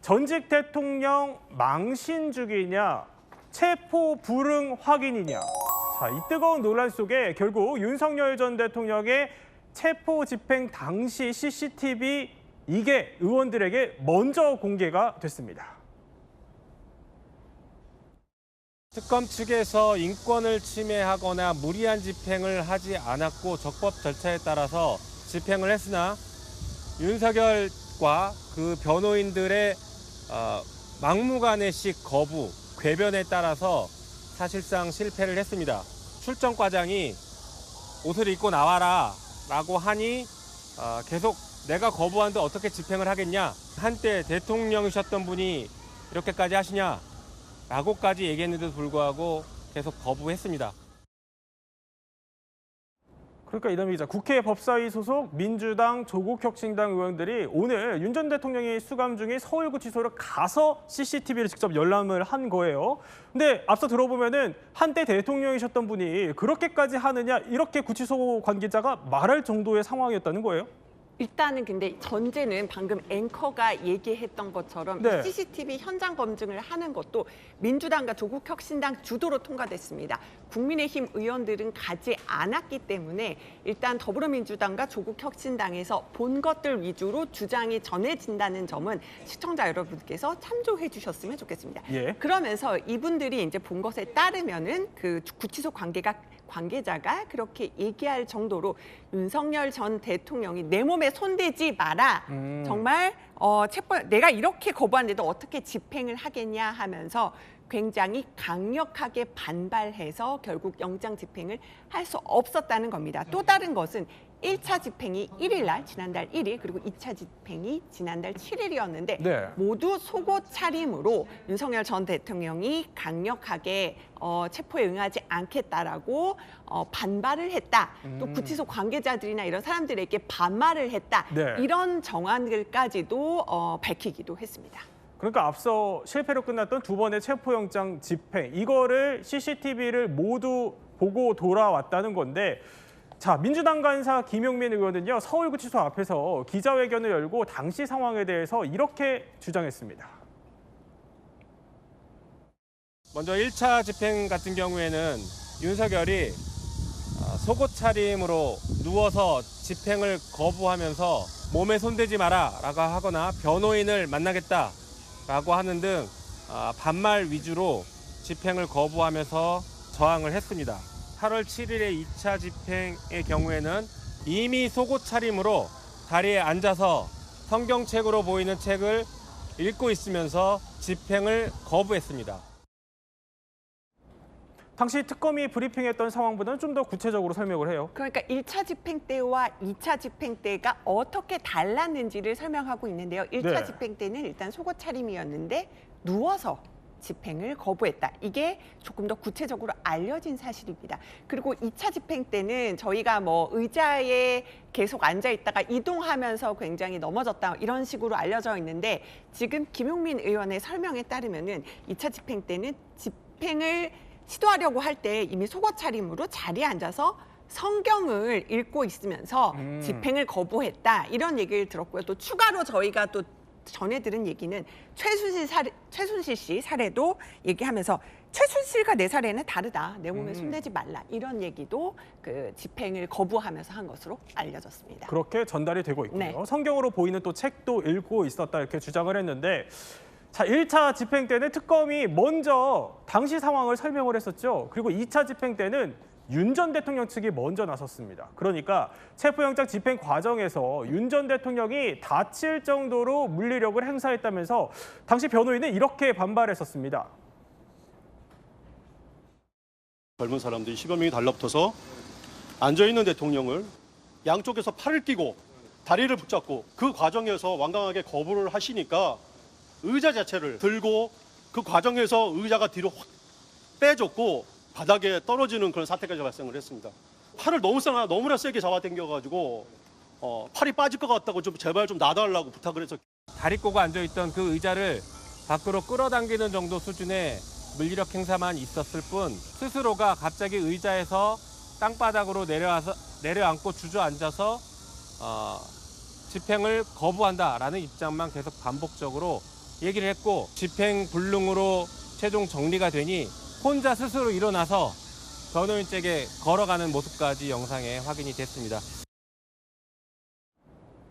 전직 대통령 망신 주기냐, 체포 불응 확인이냐. 자, 이 뜨거운 논란 속에 결국 윤석열 전 대통령의 체포 집행 당시 CCTV 이게 의원들에게 먼저 공개가 됐습니다. 특검 측에서 인권을 침해하거나 무리한 집행을 하지 않았고 적법 절차에 따라서 집행을 했으나 윤석열과 그 변호인들의 막무가내식 거부, 궤변에 따라서 사실상 실패를 했습니다. 출정 과장이 옷을 입고 나와라 라고 하니 계속 내가 거부하는데 어떻게 집행을 하겠냐. 한때 대통령이셨던 분이 이렇게까지 하시냐 라고까지 얘기했는데도 불구하고 계속 거부했습니다. 그러니까 이담희 기자, 국회 법사위 소속 민주당 조국혁신당 의원들이 오늘 윤 전 대통령이 수감 중인 서울구치소를 가서 CCTV를 직접 열람을 한 거예요. 근데 앞서 들어보면은 한때 대통령이셨던 분이 그렇게까지 하느냐 이렇게 구치소 관계자가 말할 정도의 상황이었다는 거예요. 일단은 근데 전제는 방금 앵커가 얘기했던 것처럼 네. CCTV 현장 검증을 하는 것도 민주당과 조국혁신당 주도로 통과됐습니다. 국민의힘 의원들은 가지 않았기 때문에 일단 더불어민주당과 조국혁신당에서 본 것들 위주로 주장이 전해진다는 점은 시청자 여러분께서 참조해 주셨으면 좋겠습니다. 예. 그러면서 이분들이 이제 본 것에 따르면은 그 구치소 관계자가 그렇게 얘기할 정도로 윤석열 전 대통령이 내 몸에 손대지 마라. 정말 내가 이렇게 거부하는데도 어떻게 집행을 하겠냐 하면서 굉장히 강력하게 반발해서 결국 영장 집행을 할 수 없었다는 겁니다. 또 다른 것은 1차 집행이 1일 날, 지난달 1일, 그리고 2차 집행이 지난달 7일이었는데 네. 모두 속옷 차림으로 윤석열 전 대통령이 강력하게 체포에 응하지 않겠다라고 반발을 했다. 또 구치소 관계자들이나 이런 사람들에게 반말을 했다. 네. 이런 정황들까지도 밝히기도 했습니다. 그러니까 앞서 실패로 끝났던 두 번의 체포영장 집행, 이거를 CCTV를 모두 보고 돌아왔다는 건데, 자, 민주당 간사 김용민 의원은요, 서울구치소 앞에서 기자회견을 열고 당시 상황에 대해서 이렇게 주장했습니다. 먼저 1차 집행 같은 경우에는 윤석열이 속옷 차림으로 누워서 집행을 거부하면서 몸에 손대지 마라 라고 하거나 변호인을 만나겠다 라고 하는 등 반말 위주로 집행을 거부하면서 저항을 했습니다. 8월 7일의 2차 집행의 경우에는 이미 속옷 차림으로 다리에 앉아서 성경책으로 보이는 책을 읽고 있으면서 집행을 거부했습니다. 당시 특검이 브리핑했던 상황보다는 좀 더 구체적으로 설명을 해요. 그러니까 1차 집행 때와 2차 집행 때가 어떻게 달랐는지를 설명하고 있는데요. 1차 네. 집행 때는 일단 속옷 차림이었는데 누워서 집행을 거부했다. 이게 조금 더 구체적으로 알려진 사실입니다. 그리고 2차 집행 때는 저희가 뭐 의자에 계속 앉아 있다가 이동하면서 굉장히 넘어졌다 이런 식으로 알려져 있는데 지금 김용민 의원의 설명에 따르면은 2차 집행 때는 집행을 시도하려고 할 때 이미 속옷 차림으로 자리에 앉아서 성경을 읽고 있으면서 집행을 거부했다. 이런 얘기를 들었고요. 또 추가로 저희가 또 전에 들은 얘기는 최순실 씨 사례도 얘기하면서 최순실과 내 사례는 다르다. 내 몸에 손대지 말라. 이런 얘기도 그 집행을 거부하면서 한 것으로 알려졌습니다. 그렇게 전달이 되고 있고요. 네. 성경으로 보이는 또 책도 읽고 있었다 이렇게 주장을 했는데, 자, 1차 집행 때는 특검이 먼저 당시 상황을 설명을 했었죠. 그리고 2차 집행 때는 윤 전 대통령 측이 먼저 나섰습니다. 그러니까 체포영장 집행 과정에서 윤 전 대통령이 다칠 정도로 물리력을 행사했다면서 당시 변호인은 이렇게 반발했었습니다. 젊은 사람들이 10여 명이 달라붙어서 앉아있는 대통령을 양쪽에서 팔을 끼고 다리를 붙잡고 그 과정에서 완강하게 거부를 하시니까 의자 자체를 들고 그 과정에서 의자가 뒤로 확 빼졌고 바닥에 떨어지는 그런 사태까지 발생을 했습니다. 팔을 너무나 세게 잡아당겨가지고 팔이 빠질 것 같다고 좀 제발 좀 놔달라고 부탁을 해서 다리 꼬고 앉아있던 그 의자를 밖으로 끌어당기는 정도 수준의 물리력 행사만 있었을 뿐 스스로가 갑자기 의자에서 땅바닥으로 내려앉고 주저앉아서 집행을 거부한다라는 입장만 계속 반복적으로 얘기를 했고 집행불능으로 최종 정리가 되니 혼자 스스로 일어나서 변호인 측에 걸어가는 모습까지 영상에 확인이 됐습니다.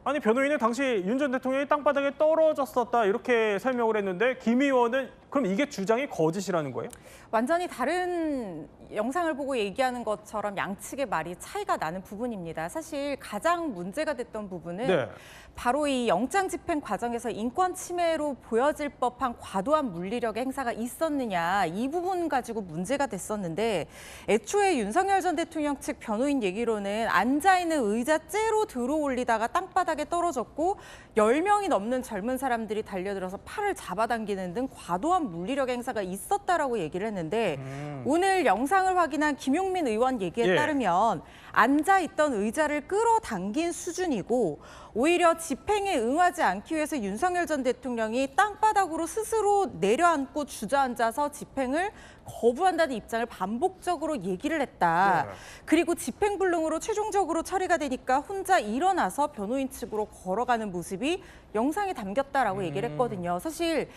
아니 변호인은 당시 윤 전 대통령이 땅바닥에 떨어졌었다 이렇게 설명을 했는데 김 의원은 그럼 이게 주장이 거짓이라는 거예요? 완전히 다른 영상을 보고 얘기하는 것처럼 양측의 말이 차이가 나는 부분입니다. 사실 가장 문제가 됐던 부분은 네. 바로 이 영장 집행 과정에서 인권 침해로 보여질 법한 과도한 물리력의 행사가 있었느냐 이 부분 가지고 문제가 됐었는데 애초에 윤석열 전 대통령 측 변호인 얘기로는 앉아있는 의자 째로 들어올리다가 땅바닥에 떨어졌고 10명이 넘는 젊은 사람들이 달려들어서 팔을 잡아당기는 등 과도한 물리력 행사가 있었다라고 얘기를 했는데 오늘 영상을 확인한 김용민 의원 얘기에 예. 따르면 앉아있던 의자를 끌어당긴 수준이고 오히려 집행에 응하지 않기 위해서 윤석열 전 대통령이 땅바닥으로 스스로 내려앉고 주저앉아서 집행을 거부한다는 입장을 반복적으로 얘기를 했다. 네. 그리고 집행불능으로 최종적으로 처리가 되니까 혼자 일어나서 변호인 측으로 걸어가는 모습이 영상에 담겼다라고 얘기를 했거든요. 사실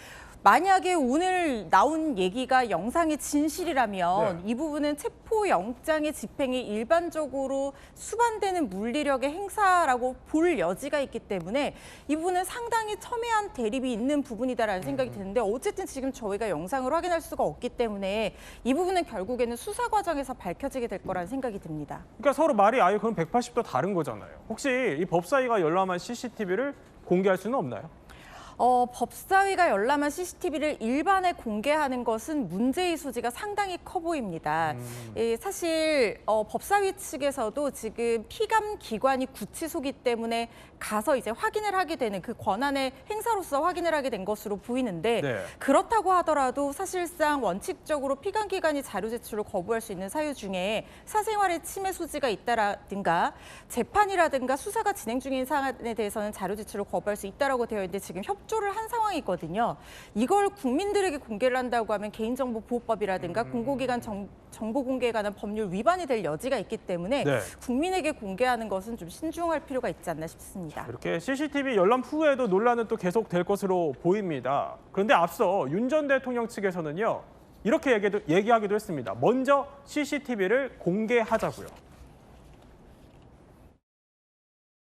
만약에 오늘 나온 얘기가 영상의 진실이라면 네. 이 부분은 체포영장의 집행이 일반적으로 수반되는 물리력의 행사라고 볼 여지가 있기 때문에 이 부분은 상당히 첨예한 대립이 있는 부분이다라는 생각이 드는데 어쨌든 지금 저희가 영상을 확인할 수가 없기 때문에 이 부분은 결국에는 수사 과정에서 밝혀지게 될 거라는 생각이 듭니다. 그러니까 서로 말이 아예 그럼 180도 다른 거잖아요. 혹시 이 법사위가 열람한 CCTV를 공개할 수는 없나요? 법사위가 열람한 CCTV를 일반에 공개하는 것은 문제의 소지가 상당히 커 보입니다. 사실 법사위 측에서도 지금 피감 기관이 구치소기 때문에 가서 이제 확인을 하게 되는 그 권한의 행사로서 확인을 하게 된 것으로 보이는데 네. 그렇다고 하더라도 사실상 원칙적으로 피감 기관이 자료 제출을 거부할 수 있는 사유 중에 사생활의 침해 소지가 있다라든가 재판이라든가 수사가 진행 중인 사안에 대해서는 자료 제출을 거부할 수 있다라고 되어 있는데 지금 협조를 한 상황이거든요. 이걸 국민들에게 공개를 한다고 하면 개인정보보호법이라든가 공공기관 정보 공개에 관한 법률 위반이 될 여지가 있기 때문에 네. 국민에게 공개하는 것은 좀 신중할 필요가 있지 않나 싶습니다. 이렇게 CCTV 열람 후에도 논란은 또 계속될 것으로 보입니다. 그런데 앞서 윤 전 대통령 측에서는요. 이렇게 얘기하기도 했습니다. 먼저 CCTV를 공개하자고요.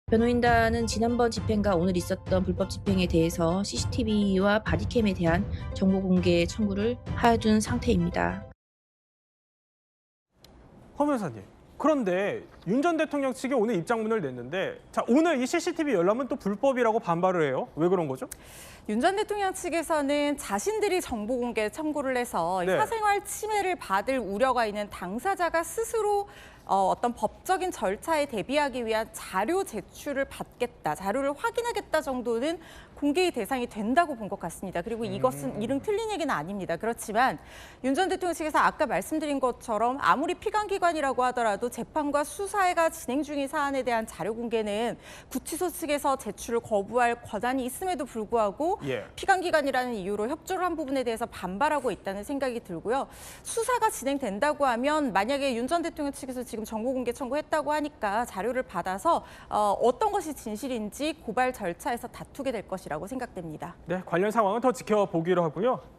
변호인단은 지난번 집행과 오늘 있었던 불법 집행에 대해서 CCTV와 바디캠에 대한 정보 공개 청구를 해둔 상태입니다. 허 변호사님, 그런데 윤 전 대통령 측이 오늘 입장문을 냈는데 자 오늘 이 CCTV 열람은 또 불법이라고 반발을 해요. 왜 그런 거죠? 윤 전 대통령 측에서는 자신들이 정보 공개 청구를 해서 네. 사생활 침해를 받을 우려가 있는 당사자가 스스로 어떤 법적인 절차에 대비하기 위한 자료 제출을 받겠다, 자료를 확인하겠다 정도는 공개의 대상이 된다고 본 것 같습니다. 그리고 이것은 이름 틀린 얘기는 아닙니다. 그렇지만 윤 전 대통령 측에서 아까 말씀드린 것처럼 아무리 피감기관이라고 하더라도 재판과 수사가 진행 중인 사안에 대한 자료 공개는 구치소 측에서 제출을 거부할 권한이 있음에도 불구하고 예. 피감기관이라는 이유로 협조를 한 부분에 대해서 반발하고 있다는 생각이 들고요. 수사가 진행된다고 하면 만약에 윤 전 대통령 측에서 지금 정보 공개 청구했다고 하니까 자료를 받아서 어떤 것이 진실인지 고발 절차에서 다투게 될 것이라고 생각됩니다. 네, 관련 상황은 더 지켜보기로 하고요.